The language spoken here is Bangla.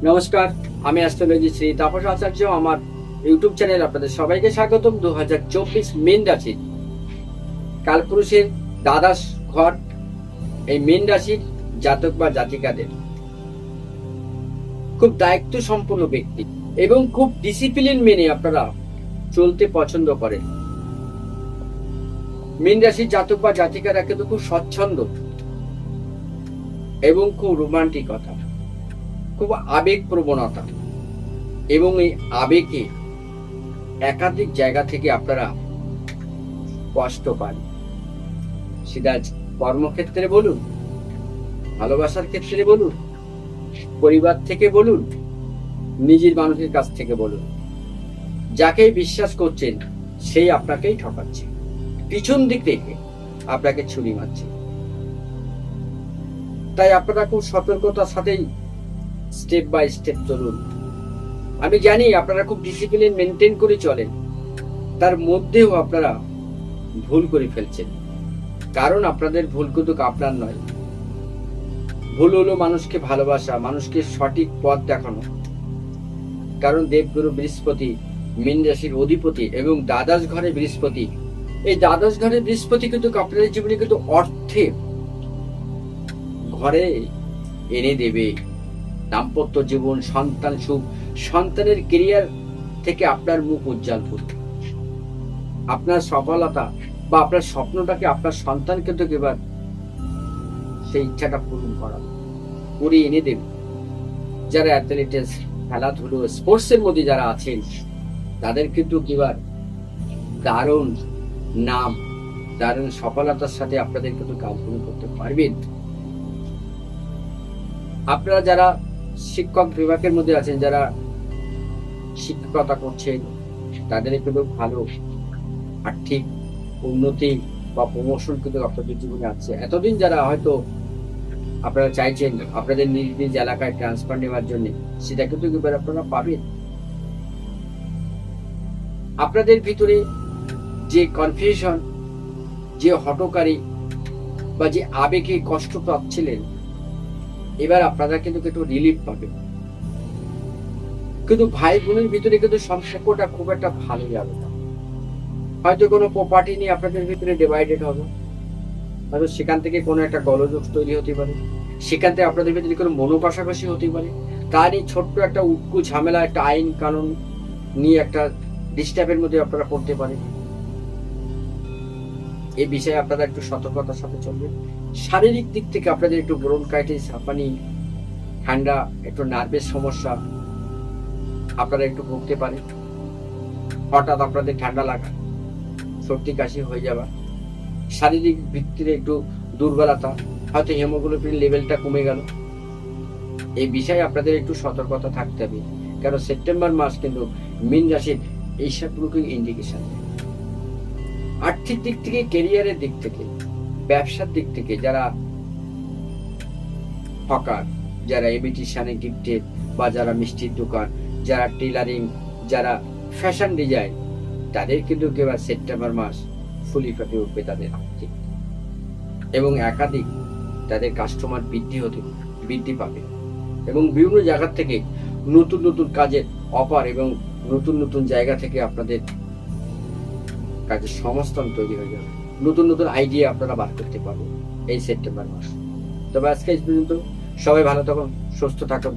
নমস্কার, আমি অ্যাস্ট্রোলজি শ্রী তাপস আচার্য। আমার ইউটিউব চ্যানেল আপনাদের সবাইকে স্বাগতম। 2024 মীন রাশি কালপুরুষের দ্বাদশ ঘর, এই মীন রাশির জাতক বা জাতিকাদের খুব দায়িত্ব সম্পন্ন ব্যক্তি এবং খুব ডিসিপ্লিন মেনে আপনারা চলতে পছন্দ করেন। মীন রাশির জাতক বা জাতিকারা কিন্তু খুব স্বচ্ছন্দ এবং খুব রোমান্টিকতা, খুব আবেগ প্রবণতা এবং এই আবেগে একাধিক জায়গা থেকে আপনারা কষ্ট পান। সেটা কর্মক্ষেত্রে বলুন, ভালোবাসার ক্ষেত্রে বলুন, পরিবার থেকে বলুন, নিজের মানুষের কাছ থেকে বলুন, যাকেই বিশ্বাস করছেন সেই আপনাকেই ঠকাচ্ছে, পিছন দিক থেকে আপনাকে ছুরি মারছে। তাই আপনারা খুব সতর্কতার সাথেই স্টেপ বাই স্টেপ চলুন। আমি জানি আপনারা খুব ডিসিপ্লিন মেনটেন করে চলেন, তার মধ্যেও আপনারা ভুল করে ফেলছেন। কারণ আপনাদের ভুল কিন্তু আপনার নয়, ভুল হলো মানুষকে ভালোবাসা, মানুষকে সঠিক পথ দেখানো। কারণ দেবগুরু বৃহস্পতি মীন রাশির অধিপতি এবং দ্বাদশ ঘরে বৃহস্পতি, এই দ্বাদশ ঘরে বৃহস্পতি কিন্তু আপনাদের জীবনে কিন্তু অর্থে ঘরে এনে দেবে। দাম্পত্য জীবন, সন্তান সুখ, সন্তানের ক্যারিয়ার থেকে আপনার মুখ উজ্জ্বল করবে। আপনার সফলতা বা আপনার স্বপ্নটাকে আপনার সন্তান কিন্তু এবার সেই ইচ্ছাটা পূরণ করে এনে দেবে। যারা অ্যাথলেটিক্স, খেলাধুলো, স্পোর্টসের মধ্যে যারা আছেন তাদের কিন্তু এবার দারুণ নাম, দারুণ সফলতার সাথে আপনাদের কিন্তু কাজগুলো করতে পারবেন। আপনারা যারা শিক্ষক বিভাগের মধ্যে আছেন, যারা শিক্ষকতা করছেন, তাদের কিন্তু ভালো আর্থিক উন্নতি বা প্রমোশন কিন্তু আপনাদের জীবনে আছে। এতদিন যারা হয়তো আপনারা চাইছেন আপনাদের নিজ নিজ এলাকায় ট্রান্সফার নেওয়ার জন্য, সেটা কিন্তু এবার আপনারা পাবেন। আপনাদের ভিতরে যে কনফিউশন, যে হঠকারী বা যে আবেগে কষ্ট পাচ্ছিলেন, এবার আপনারা কিন্তু একটু রিলিফ পাবেন। কিন্তু ভাই বোনের ভিতরে কিন্তু সম্পর্কটা খুব একটা ভালো যাবে না। হয়তো কোনো প্রপার্টি নিয়ে আপনাদের ভিতরে ডিভাইডেড হবে, হয়তো সেখান থেকে কোনো একটা গোলযোগ তৈরি হতে পারে, সেখান থেকে আপনাদের ভিতরে কোনো মনোকষাকষি হতে পারে। তারই ছোট্ট একটা উটকু ঝামেলা, একটা আইন কানুন নিয়ে একটা ডিস্টার্বের মধ্যে আপনারা পড়তে পারেন। এই বিষয়ে আপনারা একটু সতর্কতার সাথে চলবেন। শারীরিক দিক থেকে আপনাদের একটু ব্রনকাইটিস, হাঁপানি, ঠান্ডা, একটু নার্ভের সমস্যা আপনারা একটু ভুগতে পারেন। হঠাৎ আপনাদের ঠান্ডা লাগা, সর্দি কাশি হয়ে যাওয়া, শারীরিক ভিত্তিতে একটু দুর্বলতা, হয়তো হিমোগ্লোবিন লেভেলটা কমে গেল। এই বিষয়ে আপনাদের একটু সতর্কতা থাকতে হবে, কারণ সেপ্টেম্বর মাস কিন্তু মীন রাশির এইসবগুলোকে ইন্ডিকেশন দেয়। আর্থিক দিক থেকে, ক্যারিয়ারের দিক থেকে, ব্যবসার দিক থেকে যারা হকার, যারা ইমিটেশনে গিফটেড বা যারা মিষ্টির দোকান, যারা টেলারিং, যারা ফ্যাশন ডিজাইন, তাদের কিন্তু এবার সেপ্টেম্বর মাস ফুলি ফেটে উঠবে তাদের আর্থিক, এবং একাধিক তাদের কাস্টমার বৃদ্ধি পাবে এবং বিভিন্ন জায়গা থেকে নতুন নতুন কাজের অফার এবং নতুন নতুন জায়গা থেকে আপনাদের কাজের সংস্থান তৈরি হয়ে যাবে। নতুন নতুন আইডিয়া আপনারা বার করতে পারবেন এই সেপ্টেম্বর মাস। তবে আজকে এই পর্যন্ত, সবাই ভালো থাকুন, সুস্থ থাকুন।